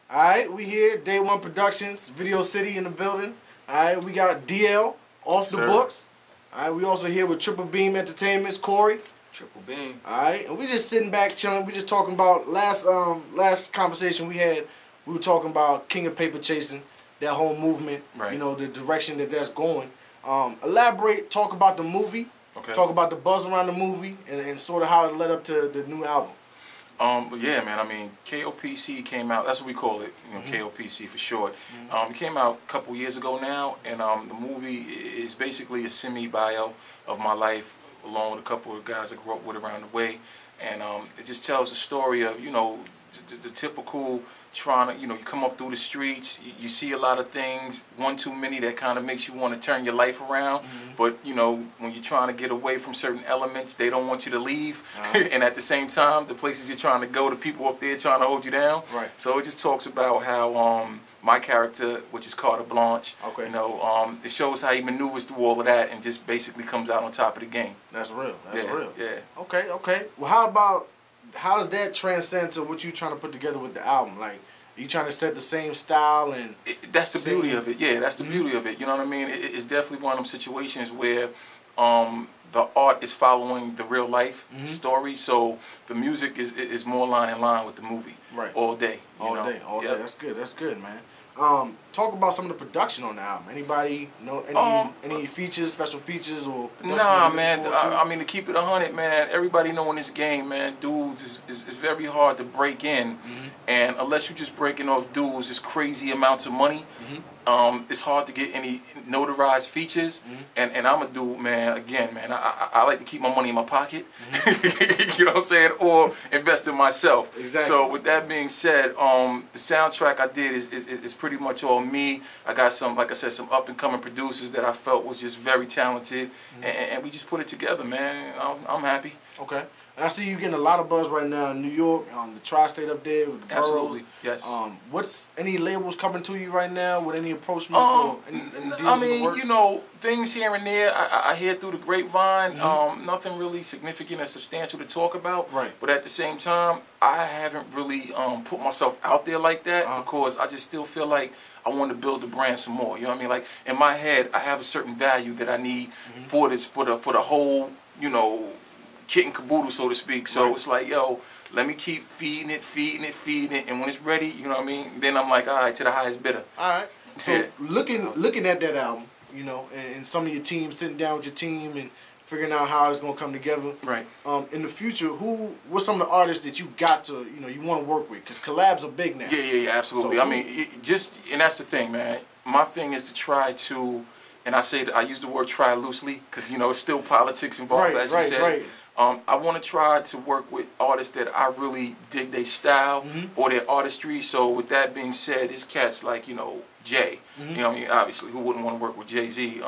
Alright, we here, Day One Productions, Video City in the building. Alright, we got DL, off the books. Alright, we also here with Triple Beam Entertainment's Corey. Triple Beam. Alright, and we just sitting back chilling. We just talking about last conversation we had. We were talking about King of Paper Chasing, that whole movement. Right. You know, the direction that's going. Elaborate, talk about the movie. Okay. Talk about the buzz around the movie and sort of how it led up to the new album. But yeah, man, I mean, KOPC came out, that's what we call it, you know, KOPC for short. It came out a couple years ago now, and the movie is basically a semi-bio of my life, along with a couple of guys I grew up with around the way. And it just tells the story of, you know, the typical trying to, you know, you come up through the streets, you see a lot of things, one too many that kind of makes you want to turn your life around. But, you know, when you're trying to get away from certain elements, they don't want you to leave. And at the same time, the places you're trying to go, the people up there trying to hold you down. Right. So it just talks about how my character, which is Carter Blanche, you know, it shows how he maneuvers through all of that and just basically comes out on top of the game. That's real. That's real. Yeah. Okay, okay. Well, how does that transcend to what you're trying to put together with the album? Like, are you trying to set the same style and... That's the beauty of it. Yeah, that's the beauty of it. You know what I mean? It's definitely one of them situations where the art is following the real life story, so the music is more in line with the movie. Right. All day. All day. That's good. That's good, man. Talk about some of the production on the album. Anybody know any features, special features, or nah, man. I mean, to keep it 100, man. Everybody know in this game, man, dudes is very hard to break in, and unless you're just breaking off dudes, just crazy amounts of money. It's hard to get any notarized features, and I'm a dude, man. Again, man, I like to keep my money in my pocket. You know what I'm saying, or invest in myself. Exactly. So with that being said, the soundtrack I did is pretty much all me. I got some, like I said, some up and coming producers that I felt was just very talented, and we just put it together, man. I'm happy. Okay. And I see you getting a lot of buzz right now in New York, the tri-state up there with the Absolutely, boroughs. yes. What's any labels coming to you right now with any approachments or any deals I mean, in the works? you know, things here and there I hear through the grapevine. Nothing really significant and substantial to talk about. Right. But at the same time, I haven't really put myself out there like that because I just still feel like I want to build the brand some more. You know what I mean? Like in my head, I have a certain value that I need for this, for the whole, you know, kit and caboodle, so to speak. So it's like, yo, let me keep feeding it, and when it's ready, you know what I mean, then I'm like, all right, to the highest bidder. All right. So looking at that album, you know, and some of your team, sitting down with your team and figuring out how it's gonna come together. Right. In the future, what's some of the artists that you got to, you know, you want to work with? Because collabs are big now. Yeah, absolutely. So I mean, and that's the thing, man. My thing is to try to, and I use the word try loosely because, you know, it's still politics involved, as you said. Right. I want to try to work with artists that I really dig their style or their artistry. So with that being said, it's cats like, you know, Jay. You know what I mean? Obviously, who wouldn't want to work with Jay-Z?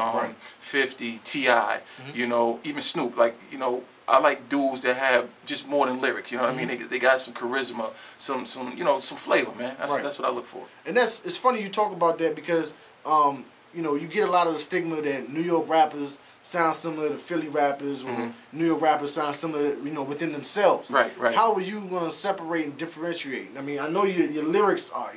50, T.I., you know, even Snoop. Like, you know, I like dudes that have just more than lyrics. You know what I mean? They got some charisma, some you know, some flavor, man. That's what I look for. And it's funny you talk about that because you know, you get a lot of the stigma that New York rappers sound similar to Philly rappers, or New York rappers sound similar, you know, within themselves. Right. How are you going to separate and differentiate? I mean, I know your lyrics are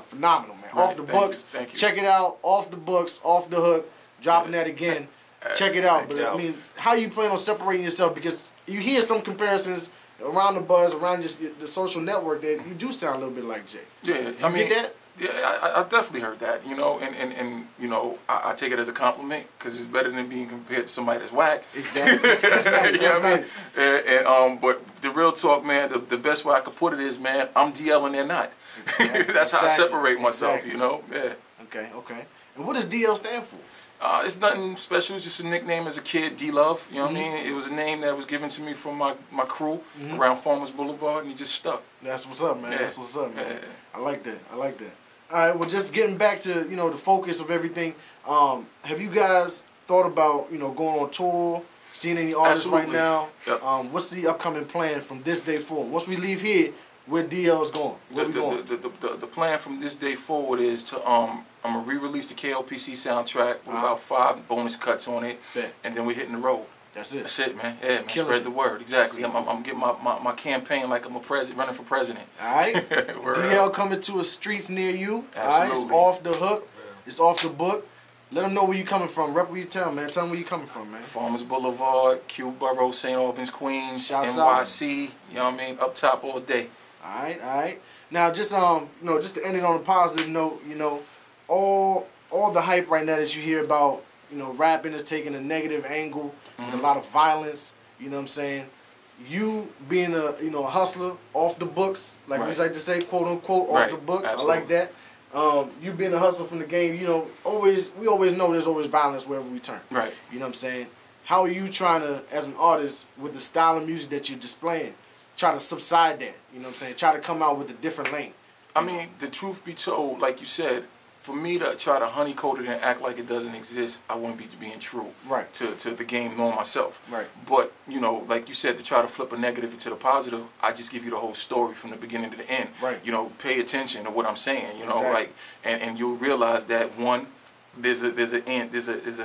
phenomenal, man. Off the books. Thank you. Check it out. Off the books, off the hook. Dropping that again. Check it out. But I mean, how you plan on separating yourself? Because you hear some comparisons around the buzz, around just the social network, that you do sound a little bit like Jay. Yeah, I mean, get that? Yeah, I definitely heard that, you know, and you know, I take it as a compliment because it's better than being compared to somebody that's whack. Exactly. That's nice. You know what I mean? And but the real talk, man, the best way I could put it is, man, I'm DL and they're not. That's how I separate myself, you know? Yeah. Okay. And what does DL stand for? It's nothing special. It's just a nickname as a kid, D-Love. You know what I mean? It was a name that was given to me from my crew around Farmers Boulevard, and it just stuck. That's what's up, man. Yeah. That's what's up, man. Yeah. I like that. All right, well, just getting back to, you know, the focus of everything. Have you guys thought about, you know, going on tour, seeing any artists right now? Yep. What's the upcoming plan from this day forward? Once we leave here, where DL's going? Where we going? The plan from this day forward is to I'm gonna re-release the KOPC soundtrack with about 5 bonus cuts on it, and then we're hitting the road. That's it. That's it, man. Yeah, man. Killing Spread it. the word. Exactly. I'm getting my campaign like I'm running for president. All right. DL coming to a streets near you. All right. It's off the hook. It's off the book. Let them know where you coming from. Rep where you tell them, man. Tell them where you coming from, man. Farmers Boulevard, Q Borough, St. Albans, Queens, Shouts NYC. You know what I mean? Up top all day. All right, all right. Now, just you know, just to end it on a positive note, you know, all the hype right now that you hear about, you know, rapping is taking a negative angle with a lot of violence. You know what I'm saying? You being a a hustler off the books, like we like to say, quote unquote, off the books. Absolutely. I like that. You being a hustler from the game, you know, we always know there's always violence wherever we turn. Right. You know what I'm saying? How are you trying to, as an artist, with the style of music that you're displaying, try to subside that? You know what I'm saying? Try to come out with a different lane. I mean, the truth be told, like you said, for me to try to honeycoat it and act like it doesn't exist, I wouldn't be being true to the game nor myself. Right. But, you know, like you said, to try to flip a negative into the positive, I just give you the whole story from the beginning to the end. Right. You know, pay attention to what I'm saying, you know, like, and you'll realize that, one, there's a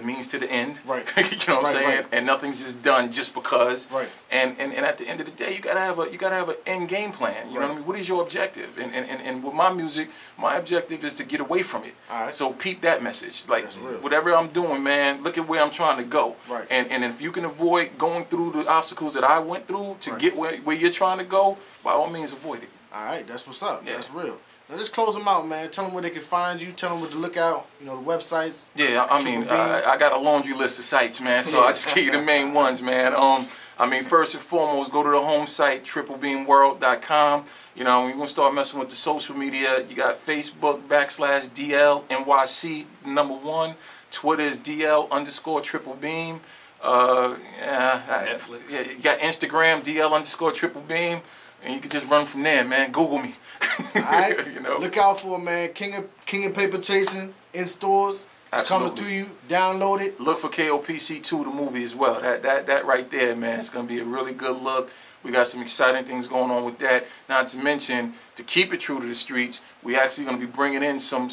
means to the end. Right. You know what I'm saying? Right. And nothing's just done just because. Right. And at the end of the day, you gotta have an end game plan. You know what I mean? What is your objective? And with my music, my objective is to get away from it. All right. So peep that message. Like whatever I'm doing, man, look at where I'm trying to go. Right. And if you can avoid going through the obstacles that I went through to get where you're trying to go, by all means avoid it. All right, that's what's up. Yeah. That's real. Now just close them out, man. Tell them where they can find you. Tell them what to look out. You know, the websites. Yeah, I mean, I got a laundry list of sites, man. So I just give you the main ones, man. I mean, first and foremost, go to the home site, triplebeamworld.com. You know, you're gonna start messing with the social media. You got Facebook /DLNYC #1. Twitter is DL_triplebeam. Netflix. Yeah, you got Instagram DL_triplebeam. And you can just run from there, man. Google me. All right. You know? Look out for it, man. King of Paper Chasing in stores. It's coming to you. Download it. Look for KOPC 2, the movie as well. That right there, man. It's gonna be a really good look. We got some exciting things going on with that. Not to mention, to keep it true to the streets, we actually gonna be bringing in some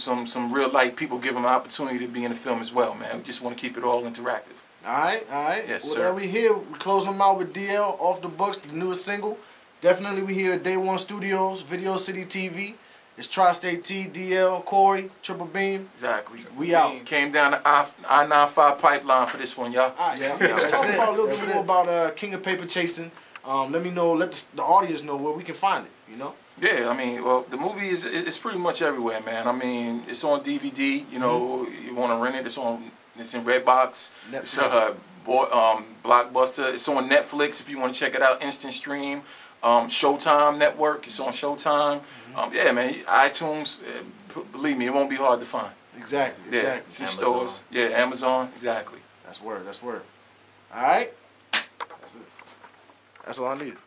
real life people, give them an opportunity to be in the film as well, man. We just want to keep it all interactive. All right, all right. Yes, sir. Well, we here. We close them out with DL off the books, the newest single. Definitely we here at Day One Studios, Video City TV. It's Tri-State T, DL, Corey, Triple Beam. Exactly. We out. Came down the I-95 pipeline for this one, y'all. All right, let's talk about a little bit more about King of Paper Chasing. Let me know, let the audience know where we can find it, you know? Yeah, I mean, well, the movie is pretty much everywhere, man. I mean, it's on DVD, you know, you want to rent it, it's in Redbox. Netflix. It's Blockbuster. It's on Netflix if you want to check it out, Instant Stream. Showtime Network, it's on Showtime. Yeah, man, iTunes, believe me, it won't be hard to find. Exactly, yeah, exactly. It's in stores. Yeah, Amazon, exactly. That's word, that's word. All right? That's it. That's all I needed.